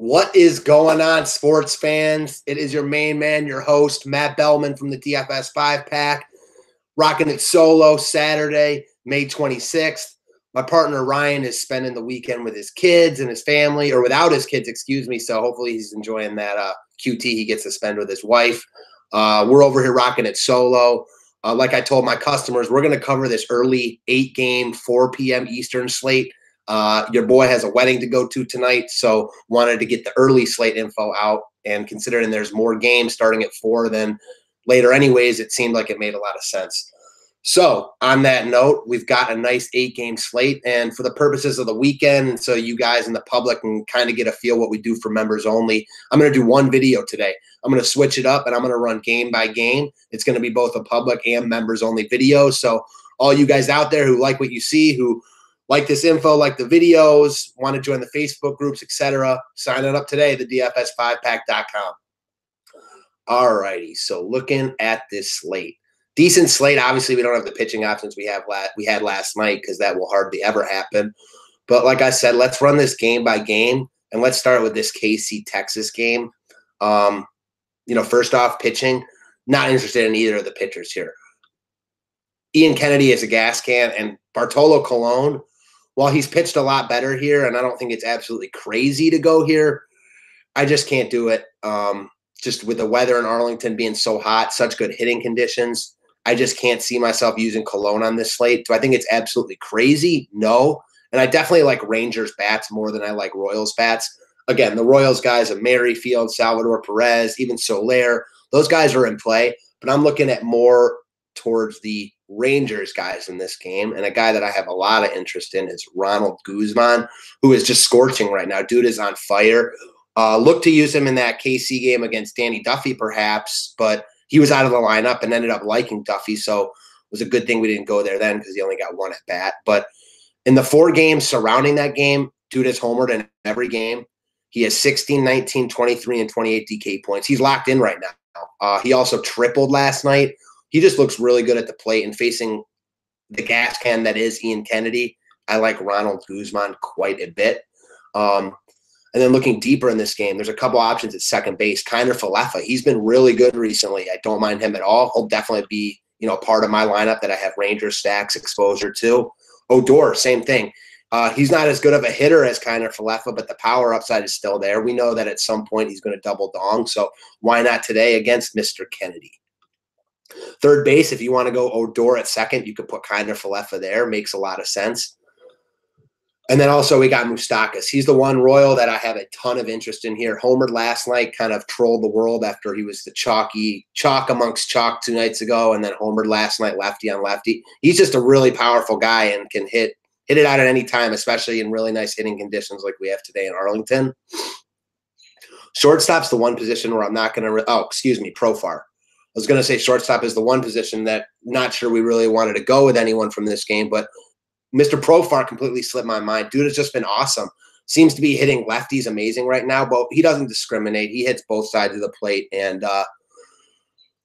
What is going on, sports fans? It is your main man, your host, Matt Bellman from the DFS 5-Pack, rocking it solo Saturday, May 26th. My partner, Ryan, is spending the weekend with his kids and his family, or without his kids, excuse me, so hopefully he's enjoying that QT he gets to spend with his wife. We're over here rocking it solo. Like I told my customers, we're going to cover this early 8-game, 4 p.m. Eastern slate. Your boy has a wedding to go to tonight, so wanted to get the early slate info out. And considering there's more games starting at 4 than later anyways, it seemed like it made a lot of sense. So on that note, we've got a nice 8-game slate. And for the purposes of the weekend, and so you guys in the public can kind of get a feel what we do for members only, I'm going to do one video today. I'm going to switch it up, and I'm going to run game by game. It's going to be both a public and members only video. So all you guys out there who like what you see, who like this info, like the videos, want to join the Facebook groups, etc., sign it up today, the DFS5pack.com. All righty, so looking at this slate. Decent slate. Obviously, we don't have the pitching options we had last night because that will hardly ever happen. But like I said, let's run this game by game, and let's start with this KC-Texas game. First off, pitching. Not interested in either of the pitchers here. Ian Kennedy is a gas can, and Bartolo Colon, while he's pitched a lot better here, and I don't think it's absolutely crazy to go here, I just can't do it. Just with the weather in Arlington being so hot, such good hitting conditions, I just can't see myself using Colon on this slate. Do I think it's absolutely crazy? No. And I definitely like Rangers bats more than I like Royals bats. Again, the Royals guys of Merrifield, Salvador Perez, even Soler, those guys are in play, but I'm looking at more towards the Rangers guys in this game. And a guy that I have a lot of interest in is Ronald Guzman, who is just scorching right now. Dude is on fire. Look to use him in that KC game against Danny Duffy, perhaps, but he was out of the lineup and ended up liking Duffy, so it was a good thing we didn't go there then because he only got one at bat. But in the 4 games surrounding that game, dude has homered in every game. He has 16, 19, 23, and 28 DK points. He's locked in right now. He also tripled last night. He just looks really good at the plate, and facing the gas can that is Ian Kennedy, I like Ronald Guzman quite a bit. And then looking deeper in this game, there's a couple options at second base. Kiner Falefa, he's been really good recently. I don't mind him at all. He'll definitely be, part of my lineup that I have Rangers stacks exposure to. Odor, same thing. He's not as good of a hitter as Kiner Falefa, but the power upside is still there. We know that at some point he's going to double dong, so why not today against Mr. Kennedy? Third base, if you want to go Odor at second, you could put Kiner Falefa there. Makes a lot of sense. And then also we got Moustakas. He's the one Royal that I have a ton of interest in here. Homered last night, kind of trolled the world after he was the chalk amongst chalk 2 nights ago, and then homered last night, lefty on lefty. He's just a really powerful guy and can hit it out at any time, especially in really nice hitting conditions like we have today in Arlington. Shortstop's the one position where I'm not going to Profar. I was going to say shortstop is the one position that not sure we really wanted to go with anyone from this game, but Mr. Profar completely slipped my mind. Dude has just been awesome. Seems to be hitting lefties amazing right now, but he doesn't discriminate. He hits both sides of the plate, and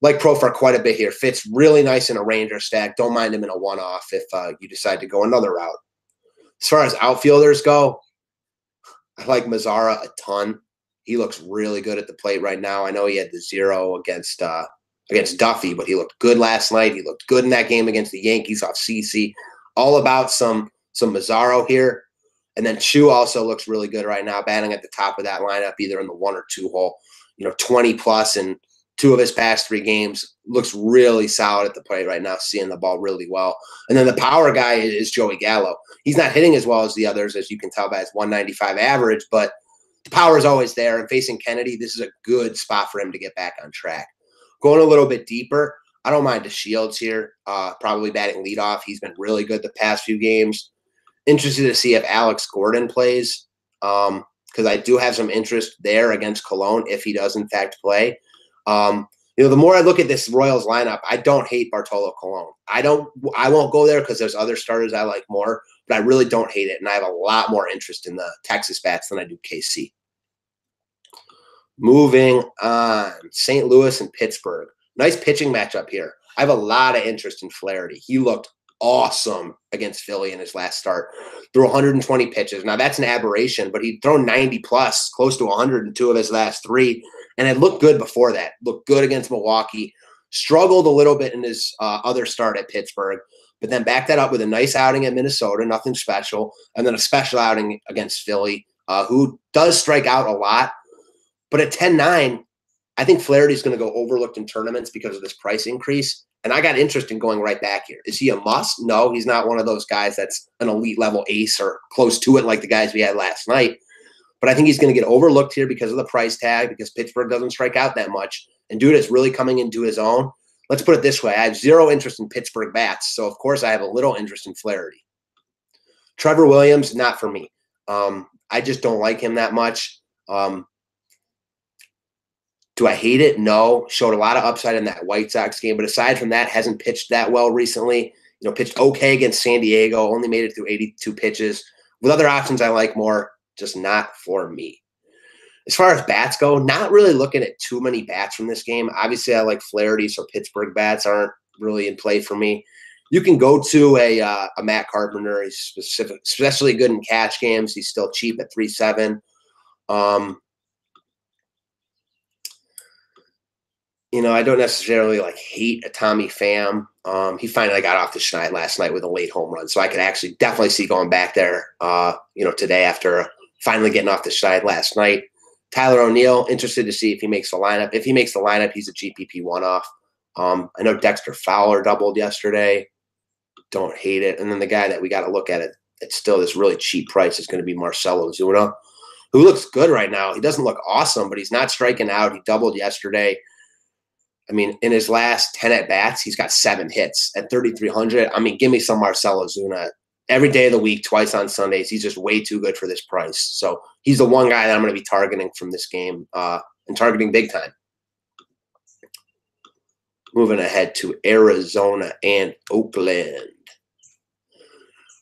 like Profar quite a bit here. Fits really nice in a Ranger stack. Don't mind him in a one-off if you decide to go another route. As far as outfielders go, I like Mazzara a ton. He looks really good at the plate right now. I know he had the 0 against Duffy, but he looked good last night. He looked good in that game against the Yankees off CC. All about some Mazzaro here. And then Chu also looks really good right now, batting at the top of that lineup, either in the 1 or 2 hole. 20 plus in 2 of his past 3 games. Looks really solid at the plate right now, seeing the ball really well. And then the power guy is Joey Gallo. He's not hitting as well as the others, as you can tell by his 195 average, but the power is always there. And facing Kennedy, this is a good spot for him to get back on track. Going a little bit deeper, I don't mind the Shields here, probably batting leadoff. He's been really good the past few games. Interested to see if Alex Gordon plays because I do have some interest there against Colon if he does, in fact, play. The more I look at this Royals lineup, I don't hate Bartolo Colon. I won't go there because there's other starters I like more, but I really don't hate it, and I have a lot more interest in the Texas bats than I do KC. Moving on, St. Louis and Pittsburgh. Nice pitching matchup here. I have a lot of interest in Flaherty. He looked awesome against Philly in his last start. Threw 120 pitches. Now, that's an aberration, but he'd thrown 90-plus, close to 102 of his last 3, and had looked good before that. Looked good against Milwaukee. Struggled a little bit in his other start at Pittsburgh, but then backed that up with a nice outing at Minnesota, nothing special, and then a special outing against Philly, who does strike out a lot. But at 10-9, I think Flaherty's going to go overlooked in tournaments because of this price increase. And I got interest in going right back here. Is he a must? No, he's not one of those guys that's an elite level ace or close to it like the guys we had last night. But I think he's going to get overlooked here because of the price tag, because Pittsburgh doesn't strike out that much. And dude is really coming into his own. Let's put it this way. I have zero interest in Pittsburgh bats. So, of course, I have a little interest in Flaherty. Trevor Williams, not for me. I just don't like him that much. Do I hate it? No. Showed a lot of upside in that White Sox game. But aside from that, hasn't pitched that well recently. Pitched okay against San Diego. Only made it through 82 pitches. With other options I like more, just not for me. As far as bats go, not really looking at too many bats from this game. Obviously, I like Flaherty, so Pittsburgh bats aren't really in play for me. You can go to a Matt Carpenter. He's especially good in cash games. He's still cheap at 3.7. I don't necessarily hate a Tommy Pham. He finally got off the schneid last night with a late home run, so I could actually definitely see going back there, today after finally getting off the schneid last night. Tyler O'Neill, interested to see if he makes the lineup. If he makes the lineup, he's a GPP one-off. I know Dexter Fowler doubled yesterday. Don't hate it. And then the guy that we got to look at it at still this really cheap price is going to be Marcell Ozuna, who looks good right now. He doesn't look awesome, but he's not striking out. He doubled yesterday. I mean, in his last 10 at-bats, he's got 7 hits at 3,300. I mean, give me some Marcell Ozuna. Every day of the week, twice on Sundays. He's just way too good for this price. So he's the one guy that I'm going to be targeting from this game and targeting big time. Moving ahead to Arizona and Oakland.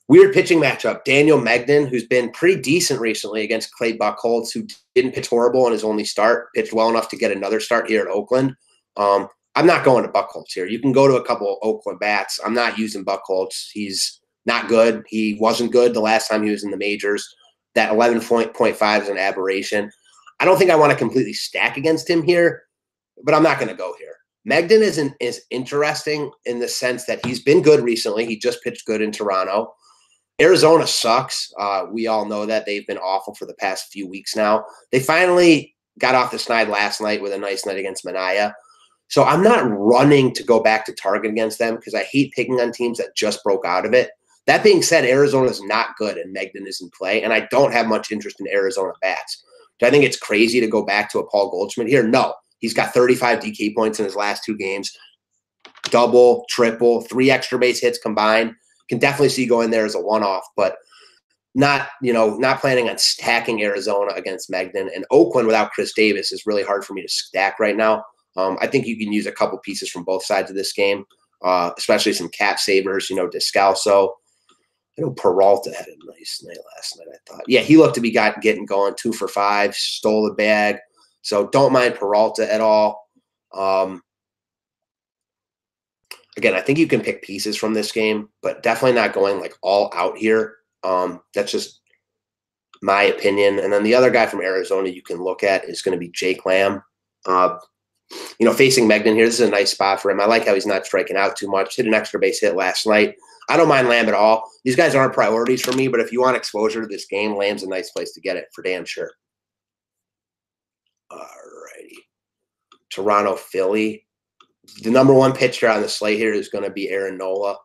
Weird pitching matchup. Daniel Megden, who's been pretty decent recently against Clay Buchholz, who didn't pitch horrible in his only start, pitched well enough to get another start here at Oakland. I'm not going to Buchholz here. You can go to a couple of Oakland bats. I'm not using Buchholz. He's not good. He wasn't good the last time he was in the majors. That 11.5 is an aberration. I don't think I want to completely stack against him here, but I'm not going to go here. Megden is interesting in the sense that he's been good recently. He just pitched good in Toronto. Arizona sucks. We all know that. They've been awful for the past few weeks now. They finally got off the schneid last night with a nice night against Minaya. So I'm not running to go back to target against them because I hate picking on teams that just broke out of it. That being said, Arizona is not good and Megden is in play, and I don't have much interest in Arizona bats. Do I think it's crazy to go back to a Paul Goldschmidt here? No. He's got 35 DK points in his last 2 games. Double, triple, 3 extra base hits combined. Can definitely see going there as a one-off, but not planning on stacking Arizona against Megden. And Oakland without Chris Davis is really hard for me to stack right now. I think you can use a couple pieces from both sides of this game, especially some cap savers, Descalso. I know Peralta had a nice night last night, I thought. Yeah, he looked to be getting going 2 for 5, stole the bag. So don't mind Peralta at all. Again, I think you can pick pieces from this game, but definitely not going all out here. That's just my opinion. And then the other guy from Arizona you can look at is going to be Jake Lamb. Facing Megden here, this is a nice spot for him. I like how he's not striking out too much. Hit an extra base hit last night. I don't mind Lamb at all. These guys aren't priorities for me, but if you want exposure to this game, Lamb's a nice place to get it for damn sure. All righty. Toronto, Philly. The number 1 pitcher on the slate here is going to be Aaron Nola.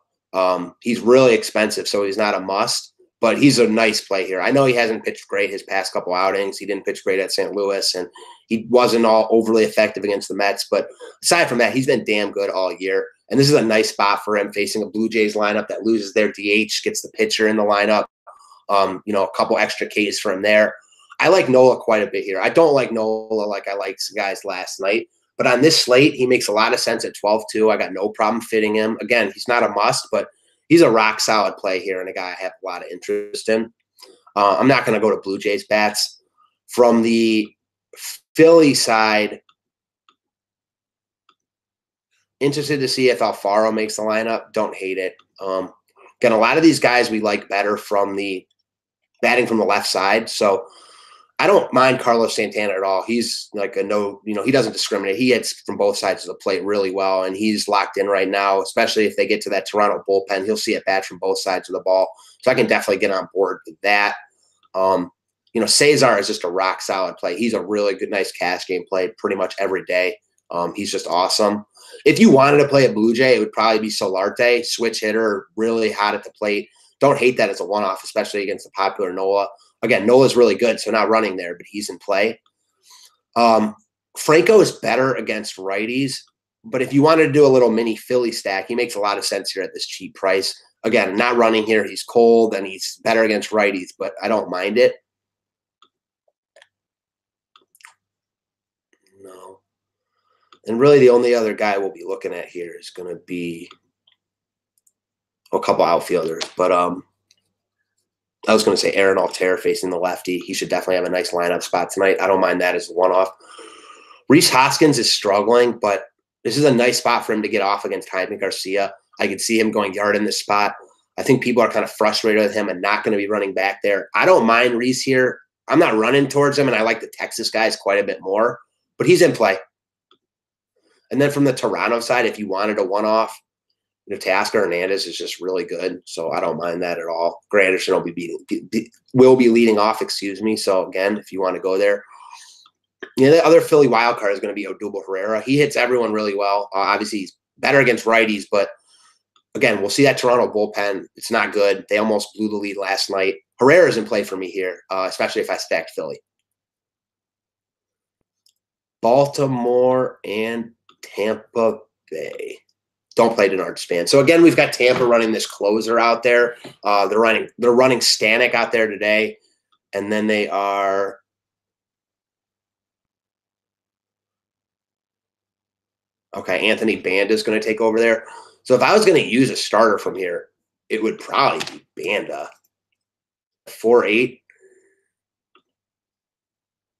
He's really expensive, so he's not a must, but he's a nice play here. I know he hasn't pitched great his past couple outings. He didn't pitch great at St. Louis, and he wasn't all overly effective against the Mets. But aside from that, he's been damn good all year. And this is a nice spot for him facing a Blue Jays lineup that loses their DH, gets the pitcher in the lineup, a couple extra Ks for him there. I like Nola quite a bit here. I don't like Nola like I liked guys last night. But on this slate, he makes a lot of sense at 12-2. I got no problem fitting him. Again, he's not a must, but he's a rock-solid play here and a guy I have a lot of interest in. I'm not going to go to Blue Jays bats. From the Philly side, interested to see if Alfaro makes the lineup. Don't hate it. Again, a lot of these guys we like better from the batting from the left side. So I don't mind Carlos Santana at all. He's like he doesn't discriminate. He hits from both sides of the plate really well, and he's locked in right now, especially if they get to that Toronto bullpen. He'll see it bat from both sides of the ball. So I can definitely get on board with that. Cesar is just a rock solid play. He's a really good, nice cash game play pretty much every day. He's just awesome. If you wanted to play a Blue Jay, it would probably be Solarte, switch hitter, really hot at the plate. Don't hate that as a one-off, especially against the popular Nola. Again, Nola's really good, so not running there, but he's in play. Franco is better against righties, but if you wanted to do a little mini Philly stack, he makes a lot of sense here at this cheap price. Again, not running here. He's cold, and he's better against righties, but I don't mind it. No. And really the only other guy we'll be looking at here is going to be a couple outfielders, but I was going to say Aaron Altair facing the lefty. He should definitely have a nice lineup spot tonight. I don't mind that as a one-off. Rhys Hoskins is struggling, but this is a nice spot for him to get off against Jaime Garcia. I could see him going yard in this spot. I think people are kind of frustrated with him and not going to be running back there. I don't mind Rhys here. I'm not running towards him, and I like the Texas guys quite a bit more, but he's in play. And then from the Toronto side, if you wanted a one-off, Teoscar Hernandez is just really good, so I don't mind that at all. Gray Anderson will be leading off, So, again, if you want to go there. The other Philly wild card is going to be Odubel Herrera. He hits everyone really well. Obviously, he's better against righties, but, again, we'll see that Toronto bullpen. It's not good. They almost blew the lead last night. Herrera's in play for me here, especially if I stacked Philly. Baltimore and Tampa Bay. Don't play Denard's fan. So again, we've got Tampa running this closer out there. They're running Stanek out there today, and then they are Anthony Banda is going to take over there. So if I was going to use a starter from here, it would probably be Banda. 4.8.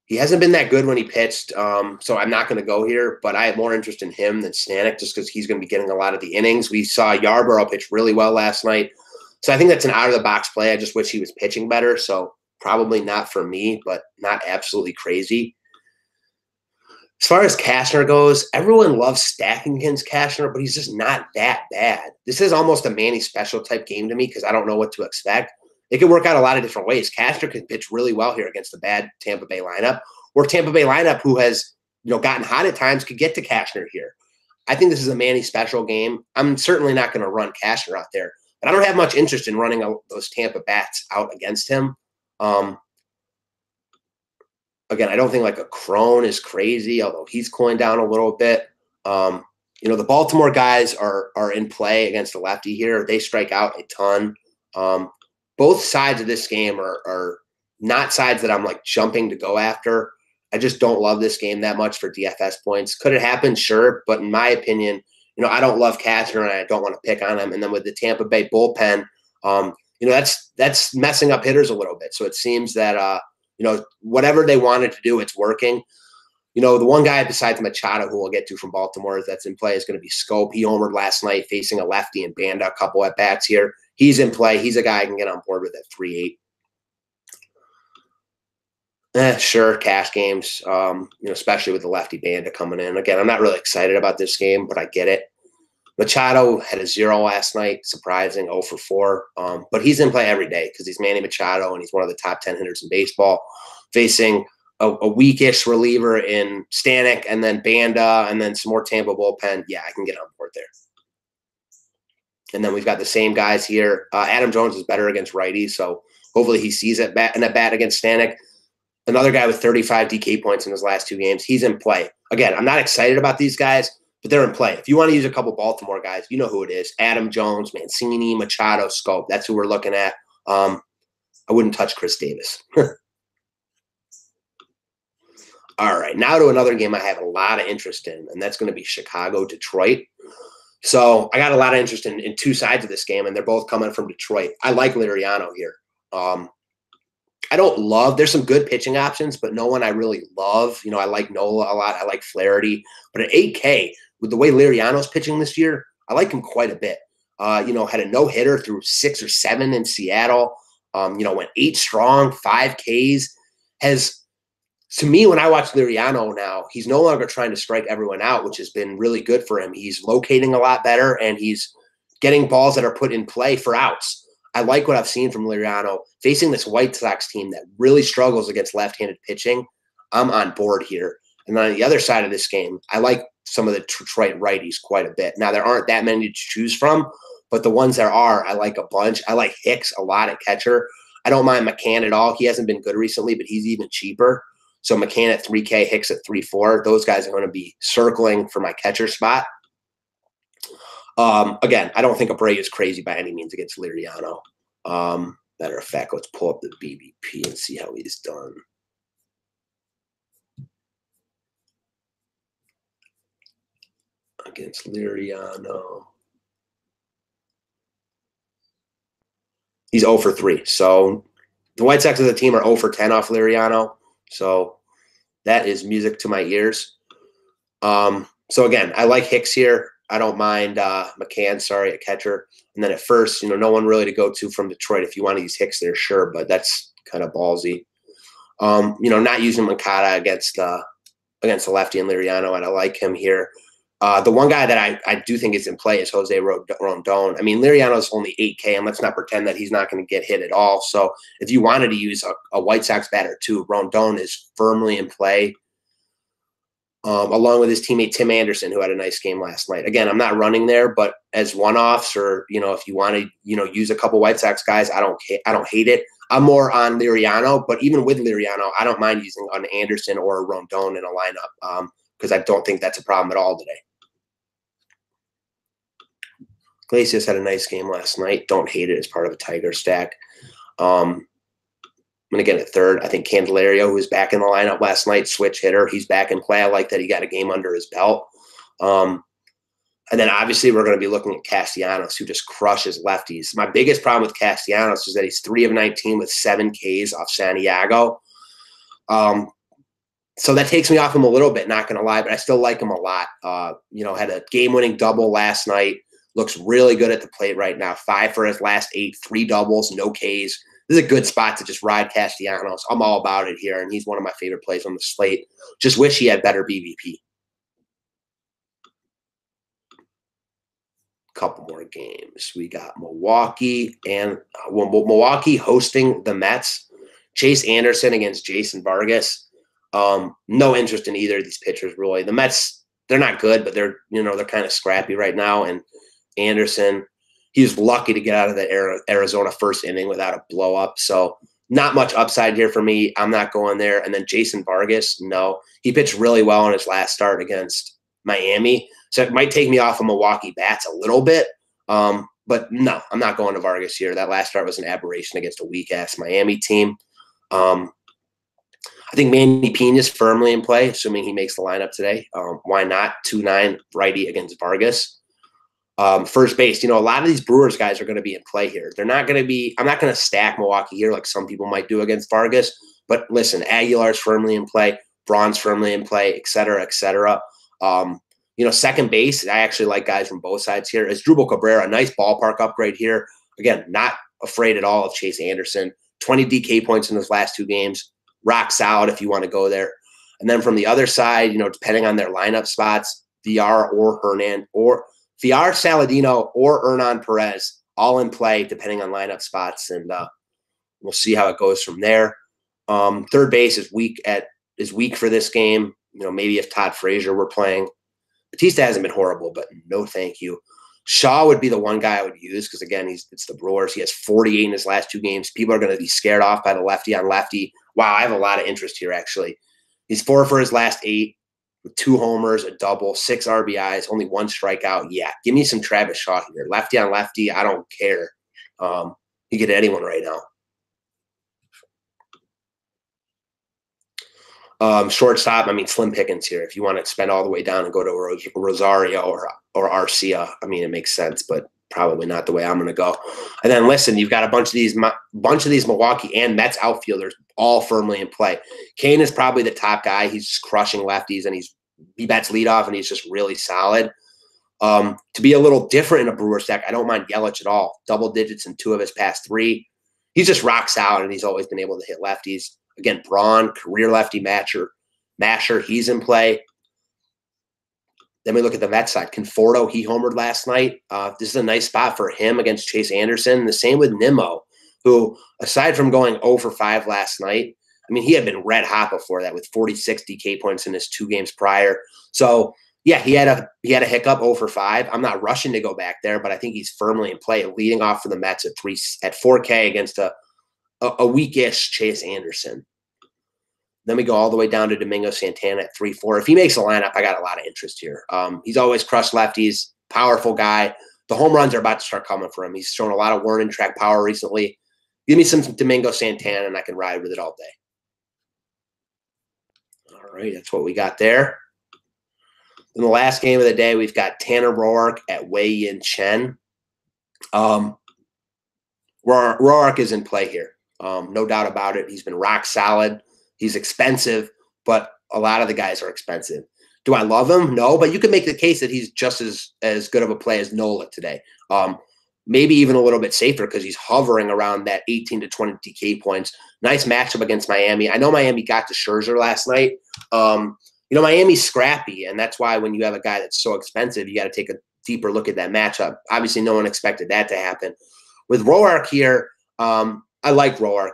He hasn't been that good when he pitched, so I'm not going to go here, but I have more interest in him than Stanek just because he's going to be getting a lot of the innings. We saw Yarborough pitch really well last night, so I think that's an out-of-the-box play. I just wish he was pitching better, so probably not for me, but not absolutely crazy. As far as Cashner goes, everyone loves stacking against Cashner, but he's just not that bad. This is almost a Manny Special type game to me because I don't know what to expect. It could work out a lot of different ways. Cashner can pitch really well here against the bad Tampa Bay lineup, or Tampa Bay lineup who has gotten hot at times could get to Cashner here. I think this is a Manny Special game. I'm certainly not going to run Cashner out there, but I don't have much interest in running those Tampa bats out against him. Again, I don't think like a Crone is crazy, although he's cooling down a little bit. The Baltimore guys are in play against the lefty here. They strike out a ton. Both sides of this game are not sides that I'm like jumping to go after. I just don't love this game that much for DFS points. Could it happen? Sure. But in my opinion, I don't love Cashner and I don't want to pick on him. And then with the Tampa Bay bullpen, that's messing up hitters a little bit. So it seems that, whatever they wanted to do, it's working. The one guy besides Machado who we'll get to from Baltimore that's in play is going to be Scope. He homered last night facing a lefty and Banda a couple at bats here. He's in play. He's a guy I can get on board with at 3.8. Sure, cash games, especially with the lefty Banda coming in. Again, I'm not really excited about this game, but I get it. Machado had a 0 last night, surprising, 0 for 4. But he's in play every day because he's Manny Machado, and he's one of the top 10 hitters in baseball, facing a weakish reliever in Stanek and then Banda and then some more Tampa bullpen. Yeah, I can get on board there. And then we've got the same guys here. Adam Jones is better against righties, so hopefully he sees it in a bat against Stanek. Another guy with 35 DK points in his last 2 games. He's in play. Again, I'm not excited about these guys, but they're in play. If you want to use a couple Baltimore guys, you know who it is. Adam Jones, Mancini, Machado, Scope. That's who we're looking at. I wouldn't touch Chris Davis. All right, now to another game I have a lot of interest in, and that's going to be Chicago-Detroit. So I got a lot of interest in 2 sides of this game, and they're both coming from Detroit. I like Liriano here. I don't love – there's some good pitching options, but no one I really love. I like Nola a lot. I like Flaherty. But at 8K, with the way Liriano's pitching this year, I like him quite a bit. Had a no-hitter through 6 or 7 in Seattle. Went 8 strong, 5 Ks. To me, when I watch Liriano now, he's no longer trying to strike everyone out, which has been really good for him. He's locating a lot better, and he's getting balls that are put in play for outs. I like what I've seen from Liriano. Facing this White Sox team that really struggles against left-handed pitching, I'm on board here. And on the other side of this game, I like some of the Detroit righties quite a bit. Now, there aren't that many to choose from, but the ones there are, I like a bunch. I like Hicks a lot at catcher. I don't mind McCann at all. He hasn't been good recently, but he's even cheaper. So McCann at 3K, Hicks at 3.4. Those guys are going to be circling for my catcher spot. Again, I don't think Abreu is crazy by any means against Liriano. Matter of fact, let's pull up the BBP and see how he's done. Against Liriano. He's 0 for 3. So the White Sox as a team are 0 for 10 off Liriano. So that is music to my ears. So again, I like Hicks here. I don't mind McCann, at catcher. And then at first, no one really to go to from Detroit. If you want to use Hicks there, sure, but that's kind of ballsy. Not using Mancada against the lefty and Liriano, and I like him here. The one guy that I do think is in play is Jose Rondon. I mean, Liriano's only 8K, and let's not pretend that he's not going to get hit at all. So if you wanted to use a White Sox batter too, Rondon is firmly in play, along with his teammate Tim Anderson, who had a nice game last night. Again, I'm not running there, but as one-offs or, if you want to, use a couple White Sox guys, I don't hate it. I'm more on Liriano, but even with Liriano, I don't mind using an Anderson or a Rondon in a lineup because I don't think that's a problem at all today. Iglesias had a nice game last night. Don't hate it as part of a Tiger stack. I'm going to get a third. I think Candelario, who was back in the lineup last night, switch hitter. He's back in play. I like that he got a game under his belt. And then obviously we're going to be looking at Castellanos, who just crushes lefties. My biggest problem with Castellanos is that he's 3 of 19 with 7 Ks off Santiago. So that takes me off him a little bit, not going to lie, but I still like him a lot. Had a game-winning double last night. Looks really good at the plate right now. 5 for his last 8, 3 doubles, no Ks. This is a good spot to just ride Castellanos. I'm all about it here, and he's one of my favorite plays on the slate. Just wish he had better BVP. Couple more games. We got Milwaukee hosting the Mets. Chase Anderson against Jason Vargas. No interest in either of these pitchers, really. The Mets, they're not good, but they're kind of scrappy right now, and Anderson, he was lucky to get out of the Arizona first inning without a blow up. So not much upside here for me. I'm not going there. And then Jason Vargas, no. He pitched really well in his last start against Miami. So it might take me off of Milwaukee bats a little bit. But no, I'm not going to Vargas here. That last start was an aberration against a weak-ass Miami team. I think Manny Piña's firmly in play, assuming he makes the lineup today. Why not? 2-9 righty against Vargas. First base, a lot of these Brewers guys are going to be in play here. They're not going to be – I'm not going to stack Milwaukee here like some people might do against Vargas. But listen, Aguilar's firmly in play, Braun's firmly in play, et cetera, et cetera. Second base, I actually like guys from both sides here. Asdrubal Cabrera, a nice ballpark upgrade here. Again, not afraid at all of Chase Anderson. 20 DK points in his last 2 games. Rock solid if you want to go there. And then from the other side, depending on their lineup spots, VR Saladino or Hernan Perez, all in play depending on lineup spots, and we'll see how it goes from there. Third base is weak for this game. Maybe if Todd Frazier were playing. Batista hasn't been horrible, but no thank you. Shaw would be the one guy I would use because, again, it's the Brewers. He has 48 in his last 2 games. People are going to be scared off by the lefty on lefty. Wow, I have a lot of interest here, actually. He's 4 for his last 8 with 2 homers, a double, 6 RBIs, only 1 strikeout. Yeah, give me some Travis Shaw here. Lefty on lefty, I don't care. You get anyone right now. Shortstop, Slim Pickens here. If you want to spend all the way down and go to Rosario or Arcia, it makes sense, but probably not the way I'm going to go. And then listen, you've got a bunch of these Milwaukee and Mets outfielders all firmly in play. Kane is probably the top guy. He's just crushing lefties, and he bats leadoff, and he's just really solid. To be a little different in a Brewer stack, I don't mind Yelich at all. Double digits in 2 of his past 3. He just rocks out, and he's always been able to hit lefties. Again, Braun, career lefty masher, he's in play. Then we look at the Mets side. Conforto, he homered last night. This is a nice spot for him against Chase Anderson. The same with Nimmo, who, aside from going 0 for 5 last night, I mean, he had been red hot before that with 46 DK points in his 2 games prior. So, yeah, he had a hiccup 0 for 5. I'm not rushing to go back there, but I think he's firmly in play, leading off for the Mets at 4K against a weakish Chase Anderson. Then we go all the way down to Domingo Santana at 3-4. If he makes a lineup, I got a lot of interest here. He's always crushed lefties, powerful guy. The home runs are about to start coming for him. He's shown a lot of warning track power recently. Give me some Domingo Santana, and I can ride with it all day. All right, that's what we got there. In the last game of the day, we've got Tanner Roark at Wei-Yin Chen. Roark is in play here. No doubt about it. He's been rock solid. He's expensive, but a lot of the guys are expensive. Do I love him? No, but you can make the case that he's just as good of a play as Nola today. Maybe even a little bit safer because he's hovering around that 18 to 20 DK points. Nice matchup against Miami. I know Miami got to Scherzer last night. Miami's scrappy, and that's why when you have a guy that's so expensive, you got to take a deeper look at that matchup. Obviously, no one expected that to happen. With Roark here, I like Roark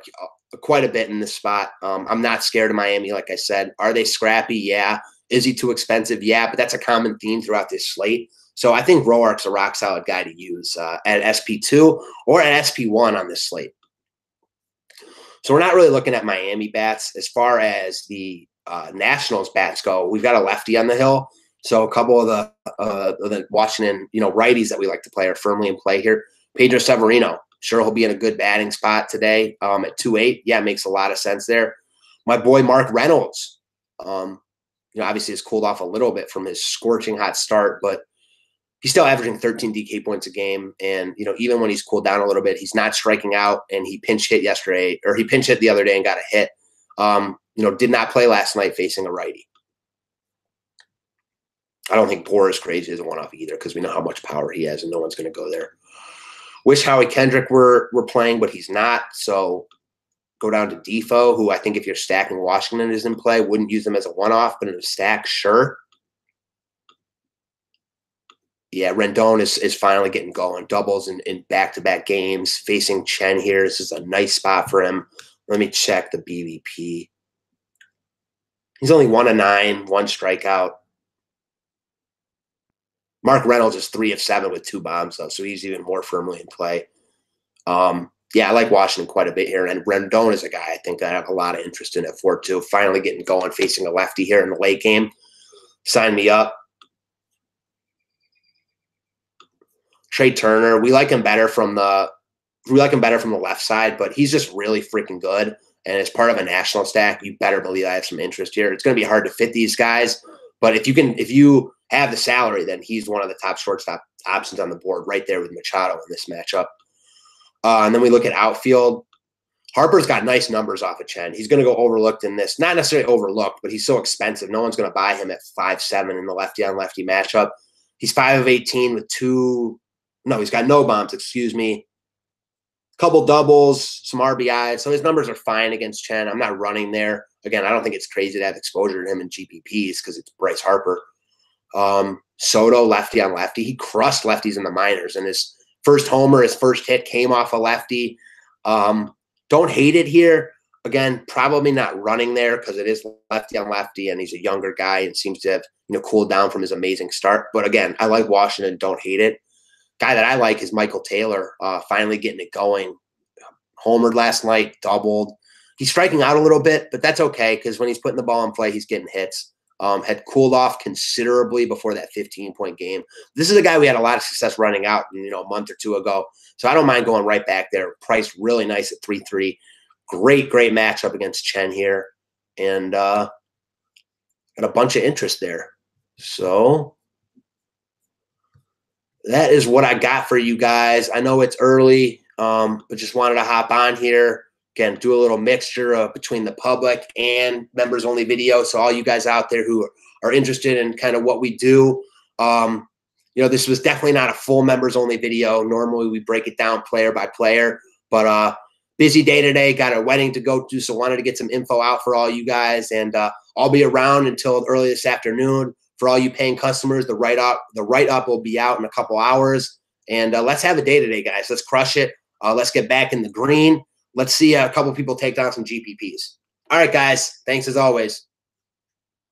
quite a bit in this spot. I'm not scared of Miami, like I said. Are they scrappy? Yeah. Is he too expensive? Yeah, but that's a common theme throughout this slate. So I think Roark's a rock-solid guy to use at SP2 or at SP1 on this slate. So we're not really looking at Miami bats. As far as the Nationals bats go, we've got a lefty on the hill. So a couple of the Washington, righties that we like to play are firmly in play here. Pedro Severino. Sure, he'll be in a good batting spot today at 2.8. Yeah, makes a lot of sense there. My boy Mark Reynolds, obviously has cooled off a little bit from his scorching hot start, but he's still averaging 13 DK points a game. And, even when he's cooled down a little bit, he's not striking out, and he pinch hit the other day and got a hit. Did not play last night facing a righty. I don't think Bohr is crazy as a one-off either because we know how much power he has and no one's going to go there. Wish Howie Kendrick were playing, but he's not. So go down to Defoe, who I think if you're stacking Washington is in play, wouldn't use them as a one-off, but in a stack, sure. Yeah, Rendon is finally getting going. Doubles in back-to-back games. Facing Chen here. This is a nice spot for him. Let me check the BVP. He's only 1 of 9, 1 strikeout. Mark Reynolds is 3 of 7 with 2 bombs, though, so he's even more firmly in play. Yeah, I like Washington quite a bit here, and Rendon is a guy I think that I have a lot of interest in at 4-2. Finally getting going, facing a lefty here in the late game. Sign me up. Trey Turner, we like him better from the left side, but he's just really freaking good. And as part of a national stack, you better believe I have some interest here. It's going to be hard to fit these guys, but if you have the salary, then he's one of the top shortstop options on the board right there with Machado in this matchup. And then we look at outfield. Harper's got nice numbers off of Chen. He's going to go overlooked in this. Not necessarily overlooked, but he's so expensive. No one's going to buy him at 5.7 in the lefty-on-lefty matchup. He's 5 of 18 with 2 – no, he's got no bombs, excuse me. Couple doubles, some RBIs. So his numbers are fine against Chen. I'm not running there. Again, I don't think it's crazy to have exposure to him in GPPs because it's Bryce Harper. Soto, lefty on lefty. He crushed lefties in the minors, and his first homer, his first hit came off a lefty. Don't hate it here. Again, probably not running there because it is lefty on lefty, and he's a younger guy and seems to have cooled down from his amazing start. But again, I like Washington. Don't hate it. Guy that I like is Michael Taylor, finally getting it going. Homered last night, doubled. He's striking out a little bit, but that's okay because when he's putting the ball in play, he's getting hits. Had cooled off considerably before that 15-point game. This is a guy we had a lot of success running out, a month or two ago. So I don't mind going right back there. Priced really nice at 3.3. Great matchup against Chen here. And got a bunch of interest there. So that is what I got for you guys. I know it's early, but just wanted to hop on here. Again, do a little mixture between the public and members-only video. So all you guys out there who are interested in kind of what we do, This was definitely not a full members only video. Normally we break it down player by player, but busy day today, got a wedding to go to, so wanted to get some info out for all you guys, and I'll be around until early this afternoon. For all you paying customers, the write-up will be out in a couple hours, and let's have a day today, guys. Let's crush it. Let's get back in the green. Let's see a couple people take down some GPPs. All right, guys. Thanks as always.